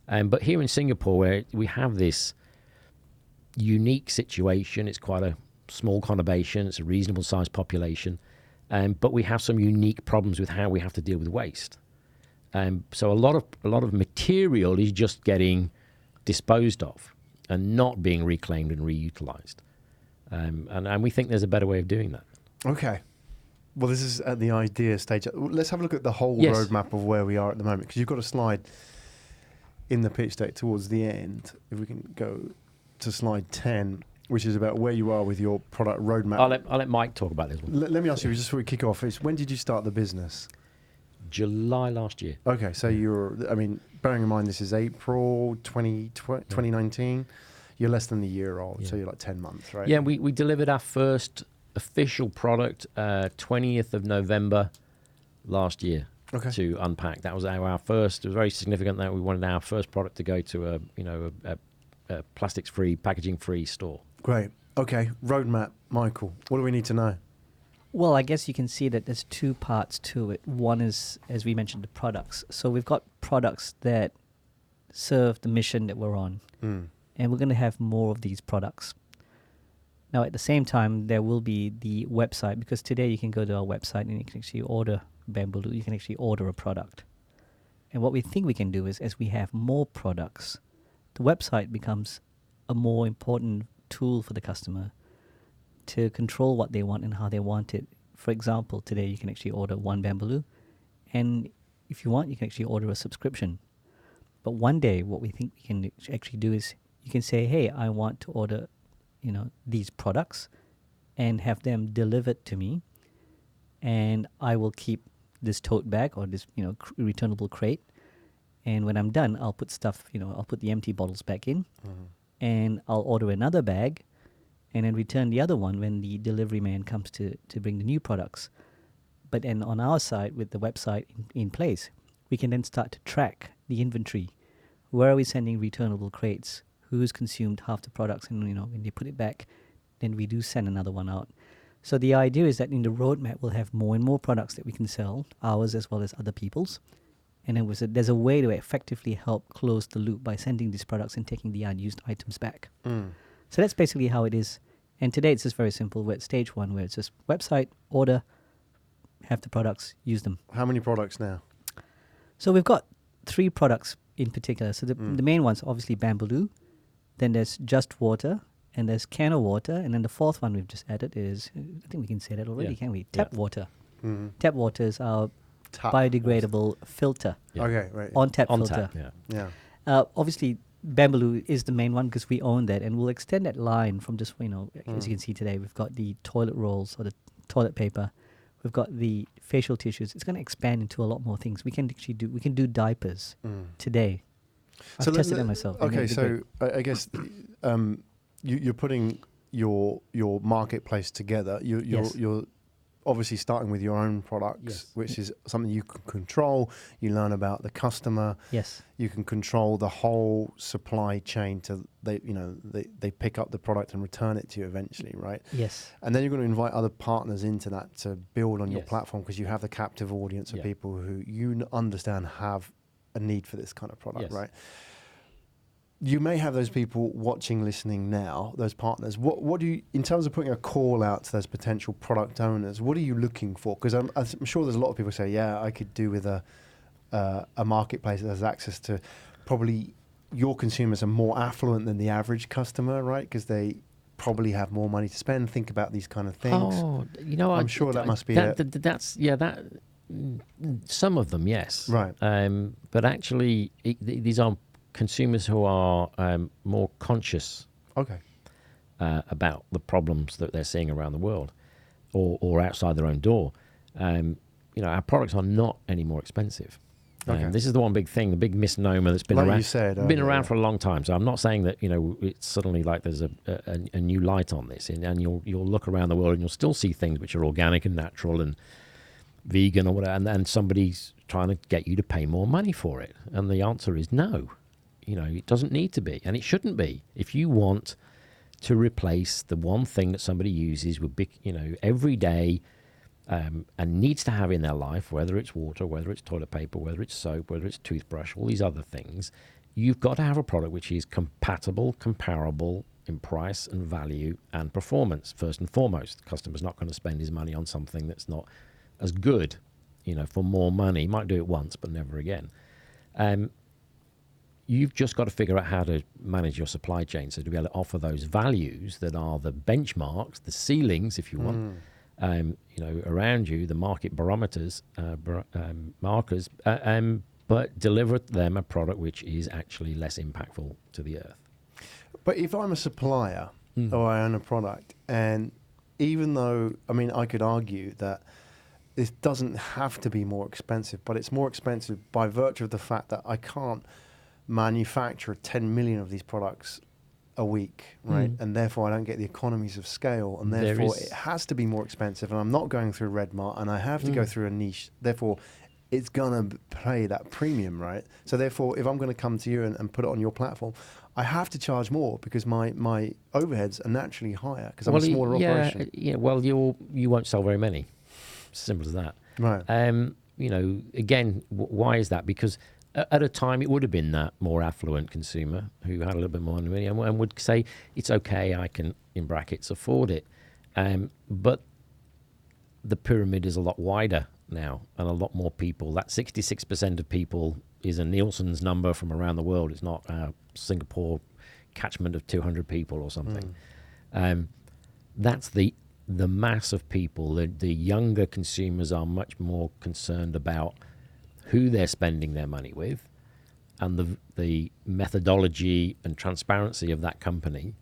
But here in Singapore, where we have this unique situation, it's quite a small conurbation, it's a reasonable sized population, but we have some unique problems with how we have to deal with waste. So a lot of material is just getting disposed of and not being reclaimed and reutilized. And we think there's a better way of doing that. Okay. Well, this is at the idea stage. Let's have a look at the whole Yes. roadmap of where we are at the moment, because you've got a slide in the pitch deck towards the end. If we can go to slide 10, which is about where you are with your product roadmap. I'll let Mike talk about this one. Let me ask you, just before we kick off, when did you start the business? July last year. Okay, so bearing in mind this is April 2019, you're less than a year old, so you're like 10 months, right? Yeah, we delivered our first official product 20th of November last year to Unpack. That was our first. It was very significant that we wanted our first product to go to a plastics-free, packaging-free store. Great. Okay, roadmap, Michael. What do we need to know? Well, I guess you can see that there's two parts to it. One is, as we mentioned, the products. So we've got products that serve the mission that we're on. And we're going to have more of these products. Now, at the same time, there will be the website, because today you can go to our website and you can actually order Bamboo. You can actually order a product. And what we think we can do is, as we have more products, the website becomes a more important tool for the customer to control what they want and how they want it. For example, today you can actually order one Bamboo, and if you want, you can actually order a subscription. But one day, what we think we can actually do is, you can say, hey, I want to order, these products and have them delivered to me, and I will keep this tote bag or this, returnable crate. And when I'm done, I'll put stuff, I'll put the empty bottles back in, and I'll order another bag and then return the other one when the delivery man comes to bring the new products. But then on our side, with the website in place, we can then start to track the inventory. Where are we sending returnable crates? Who's consumed half the products? And, when they put it back, then we do send another one out. So the idea is that in the roadmap, we'll have more and more products that we can sell, ours as well as other people's. And then there's a way to effectively help close the loop by sending these products and taking the unused items back. So that's basically how it is. And today it's just very simple. We're at stage one, where it's just website, order, have the products, use them. How many products now? So we've got 3 products in particular. So the main one's obviously Bamboo. Then there's Just Water, and there's Can of Water, and then the 4th one we've just added is, I think we can say that already, can we? Tap Water. Tap Water is our biodegradable filter. Okay, right. On-tap filter. Yeah. Obviously, Bamboo is the main one because we own that, and we'll extend that line from just, as you can see today, we've got the toilet rolls or the toilet paper. We've got the facial tissues. It's going to expand into a lot more things. We can actually do diapers today. I've tested it myself. Okay, so I guess you're putting your marketplace together. You're obviously starting with your own products, Yes. which is something you can control. You learn about the customer. Yes. You can control the whole supply chain to they pick up the product and return it to you eventually, right? Yes. And then you're going to invite other partners into that to build on your Yes. platform, because you have the captive audience of Yeah. people who you understand have a need for this kind of product, Yes. right? You may have those people watching, listening now, those partners. What do you, in terms of putting a call out to those potential product owners, what are you looking for? Because I'm sure there's a lot of people say, yeah, I could do with a marketplace that has access to, probably your consumers are more affluent than the average customer, right? Because they probably have more money to spend. Think about these kind of things. Oh, I'm sure that must be that. Some of them, yes. Right. But actually, these are consumers who are more conscious Okay. about the problems that they're seeing around the world, or outside their own door. Our products are not any more expensive. Okay. This is the one big thing, the big misnomer that's been Like around. you said, been earlier, around yeah. for a long time. So I'm not saying that it's suddenly like there's a new light on this, and you'll look around the world and you'll still see things which are organic and natural and vegan or whatever, and somebody's trying to get you to pay more money for it, and the answer is no. It doesn't need to be, and it shouldn't be. If you want to replace the one thing that somebody uses with big, every day, and needs to have in their life, whether it's water, whether it's toilet paper, whether it's soap, whether it's toothbrush, all these other things, you've got to have a product which is compatible, comparable in price and value and performance. First and foremost, the customer's not going to spend his money on something that's not as good, for more money. He might do it once, but never again. You've just got to figure out how to manage your supply chain, so to be able to offer those values that are the benchmarks, the ceilings, if you want, around you, the market barometers, markers, but deliver them a product which is actually less impactful to the earth. But if I'm a supplier or I own a product, and even though, I could argue that this doesn't have to be more expensive, but it's more expensive by virtue of the fact that I can't manufacture 10 million of these products a week, right? And therefore I don't get the economies of scale, and therefore it has to be more expensive, and I'm not going through Red Mart, and I have to go through a niche. Therefore, it's going to pay that premium, right? So therefore, if I'm going to come to you and put it on your platform, I have to charge more because my overheads are naturally higher because I'm a smaller operation. Yeah, well, you won't sell very many. Simple as that. Right. Again, why is that? Because at a time, it would have been that more affluent consumer who had a little bit more money and would say, it's okay, I can, in brackets, afford it. But the pyramid is a lot wider now, and a lot more people. That 66% of people is a Nielsen's number from around the world. It's not a Singapore catchment of 200 people or something. That's the mass of people. The younger consumers are much more concerned about who they're spending their money with, and the methodology and transparency of that company,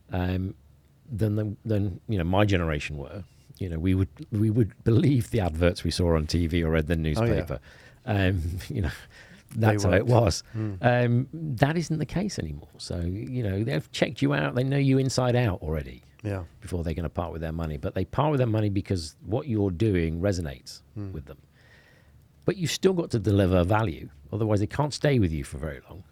than my generation were. We would believe the adverts we saw on TV or read the newspaper. That's how it was. That isn't the case anymore. So they've checked you out. They know you inside out already. Yeah. Before they're going to part with their money, but they part with their money because what you're doing resonates with them. But you've still got to deliver value, otherwise they can't stay with you for very long.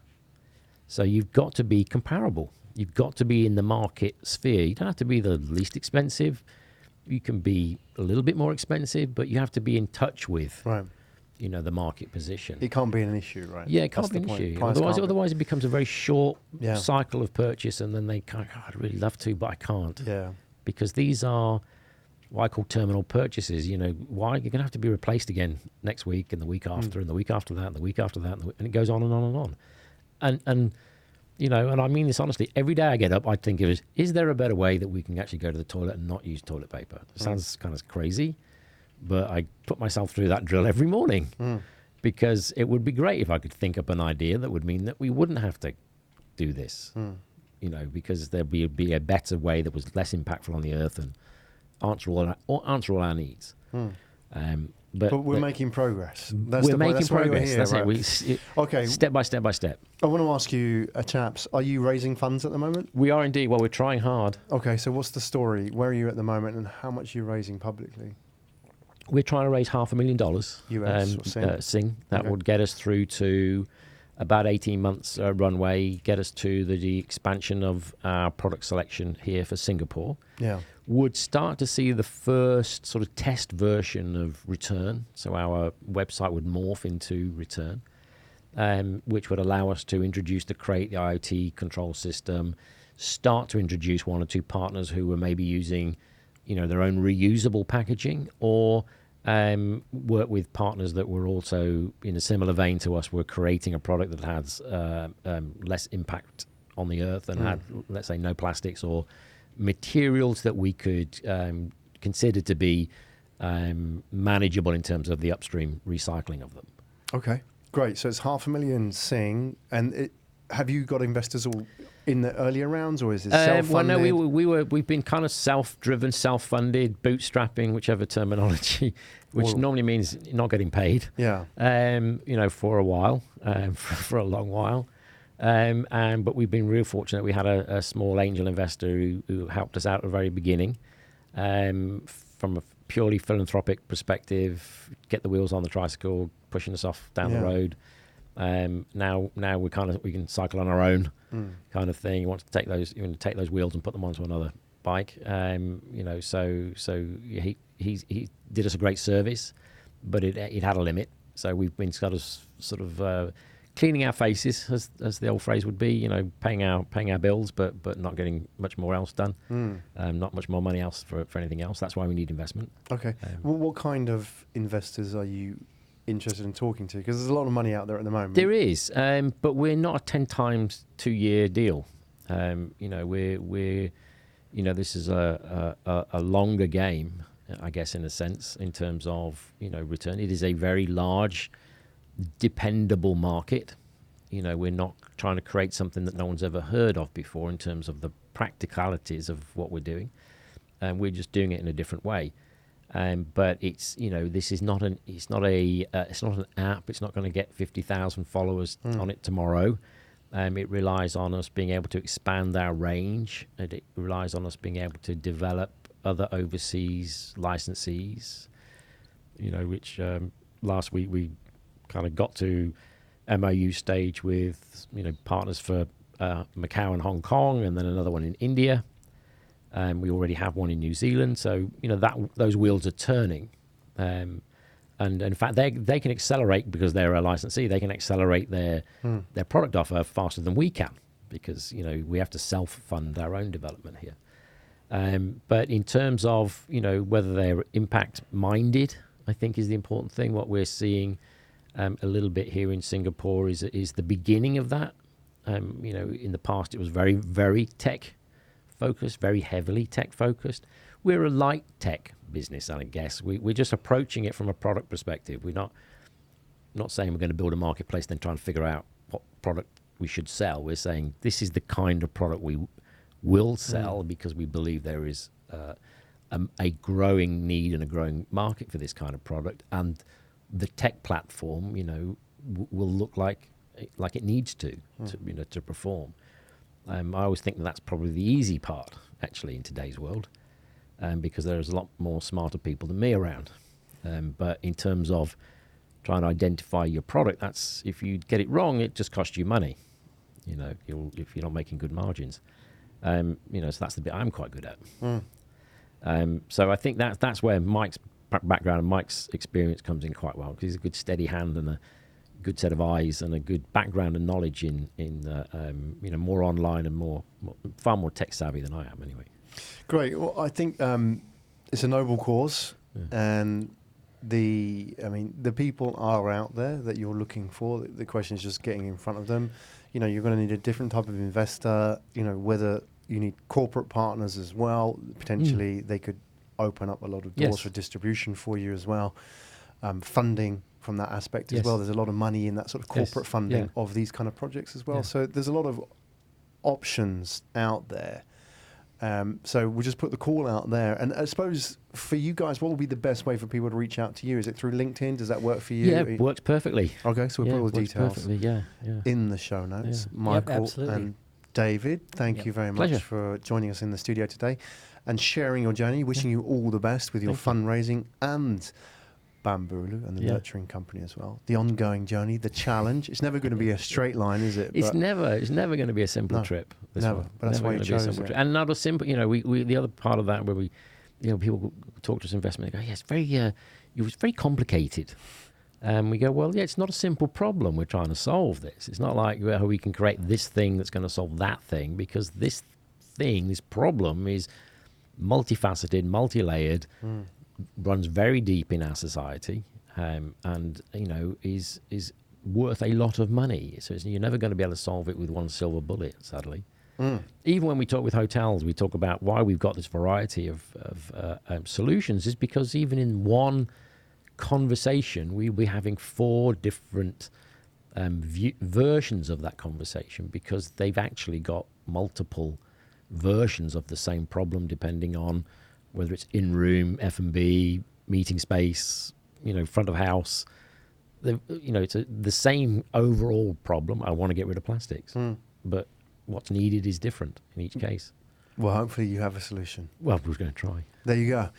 So you've got to be comparable. You've got to be in the market sphere. You don't have to be the least expensive. You can be a little bit more expensive, but you have to be in touch with, the market position. It can't be an issue, right? Yeah, it can't be an issue. Otherwise, it becomes a very short cycle of purchase, and then they kind of, I'd really love to, but I can't. Yeah. Because these are what I call terminal purchases. Why you're going to have to be replaced again next week, and the week after, and the week after that, and the week after that, and it goes on and on and on. And I mean this honestly, every day I get up, I think of it, is there a better way that we can actually go to the toilet and not use toilet paper? It sounds kind of crazy, but I put myself through that drill every morning because it would be great if I could think up an idea that would mean that we wouldn't have to do this, because there'd be a better way that was less impactful on the earth and answer all our needs. But we're making progress. We're making progress. That's it. Okay. Step by step by step. I want to ask you, chaps, are you raising funds at the moment? We are indeed. Well, we're trying hard. Okay, so what's the story? Where are you at the moment, and how much are you raising publicly? We're trying to raise $500,000 US or Sing? Sing. That Okay. would get us through to about 18 months runway, get us to the expansion of our product selection here for Singapore. Yeah. Would start to see the first sort of test version of Return. So our website would morph into Return, which would allow us to introduce the Crate, the IoT control system, start to introduce one or two partners who were maybe using, their own reusable packaging, or work with partners that were also in a similar vein to us, were creating a product that has less impact on the earth and had, let's say, no plastics or materials that we could consider to be manageable in terms of the upstream recycling of them. Okay, great. So it's $500,000 Sing, and have you got investors all in the earlier rounds, or is it self-funded? Well, no, we've been kind of self-driven, self-funded, bootstrapping, whichever terminology, which normally means not getting paid. Yeah. For a while, for a long while. But we've been real fortunate. We had a small angel investor who helped us out at the very beginning, from a purely philanthropic perspective, get the wheels on the tricycle, pushing us off down the road. Now we can cycle on our own, kind of thing. You want to take those wheels and put them onto another bike. So he did us a great service, but it had a limit. So we've been sort of cleaning our faces, as the old phrase would be, paying our bills, but not getting much more else done. Not much more money else for anything else. That's why we need investment. Okay. Well, what kind of investors are you interested in talking to? Because there's a lot of money out there at the moment. There is, but we're not a 10 times 2-year deal. This is a longer game, I guess, in a sense, in terms of return. It is a very large, dependable market. We're not trying to create something that no one's ever heard of before in terms of the practicalities of what we're doing, and we're just doing it in a different way. But it's this is not an app. It's not going to get 50,000 followers on it tomorrow. It relies on us being able to expand our range, and it relies on us being able to develop other overseas licensees. Which last week we kind of got to MOU stage with partners for Macau and Hong Kong, and then another one in India. We already have one in New Zealand, so those wheels are turning, and in fact they can accelerate because they're a licensee. They can accelerate their product offer faster than we can, because we have to self-fund our own development here. But in terms of whether they're impact minded, I think is the important thing. What we're seeing a little bit here in Singapore is the beginning of that. In the past it was very, very tech focused, very heavily tech focused. We're a light tech business, I guess. We're just approaching it from a product perspective. We're not saying we're going to build a marketplace then trying to figure out what product we should sell. We're saying this is the kind of product we will sell because we believe there is a growing need and a growing market for this kind of product, and the tech platform will look like it needs to perform. I always think that's probably the easy part, actually, in today's world, because there's a lot more smarter people than me around. But in terms of trying to identify your product, that's, if you get it wrong, it just costs you money. If you're not making good margins. So that's the bit I'm quite good at. So I think that's where Mike's background and Mike's experience comes in quite well, because he's a good steady hand and a good set of eyes and a good background and knowledge in more online and far more tech savvy than I am anyway. Great. Well, I think it's a noble cause, and the people are out there that you're looking for. The question is just getting in front of them. You're going to need a different type of investor. Whether you need corporate partners as well. Potentially, they could open up a lot of doors for distribution for you as well. Funding from that aspect as well. There's a lot of money in that sort of corporate funding of these kind of projects as well. So there's a lot of options out there. So we'll just put the call out there. And I suppose for you guys, what would be the best way for people to reach out to you? Is it through LinkedIn? Does that work for you? Yeah, it works perfectly. Okay, so we'll put all the details in in the show notes. Michael and David, thank you very much for joining us in the studio today and sharing your journey. Wishing you all the best with your fundraising and Bambulu and the Yeah. nurturing company as well. The ongoing journey, the challenge. It's never going to be a straight line, is it? It's But never going to be a simple No, trip. This never. one. But that's why you gonna be a chose simple it. trip. And not a simple. We the other part of that where we, people talk to us investment. They go, yeah, it's very, it was very complicated. We go, well, yeah, it's not a simple problem. We're trying to solve this. It's not like we can create this thing that's going to solve that thing, because this problem is multifaceted, multi-layered, runs very deep in our society, and is worth a lot of money. So you're never going to be able to solve it with one silver bullet, sadly. Even when we talk with hotels, we talk about why we've got this variety of solutions is because even in one conversation, we'll be having 4 different versions of that conversation, because they've actually got multiple versions of the same problem, depending on whether it's in-room, F&B, meeting space, front of house. It's the same overall problem. I want to get rid of plastics, but what's needed is different in each case. Well, hopefully you have a solution. Well, we're going to try. There you go.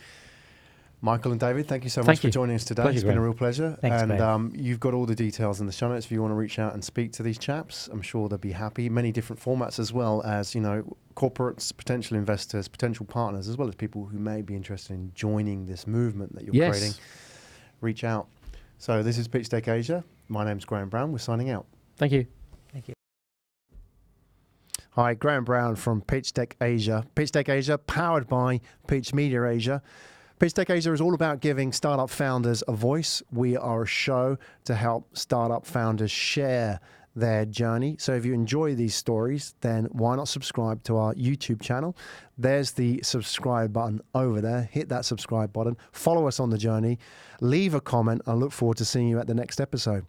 Michael and David, thank you so much Thank for you. joining us today. Pleasure, It's been a Graham. real pleasure. Thanks, and Graham. you've got all the details in the show notes if you want to reach out and speak to these chaps. I'm sure they'll be happy. Many different formats, as well as, corporates, potential investors, potential partners, as well as people who may be interested in joining this movement that you're Yes. creating. Reach out. So this is Pitchdeck Asia. My name's Graham Brown. We're signing out. Thank you. Thank you. Hi, Graham Brown from Pitchdeck Asia. Pitchdeck Asia, powered by Pitch Media Asia. Pitchdeck Asia is all about giving startup founders a voice. We are a show to help startup founders share their journey. So if you enjoy these stories, then why not subscribe to our YouTube channel? There's the subscribe button over there. Hit that subscribe button. Follow us on the journey. Leave a comment. I look forward to seeing you at the next episode.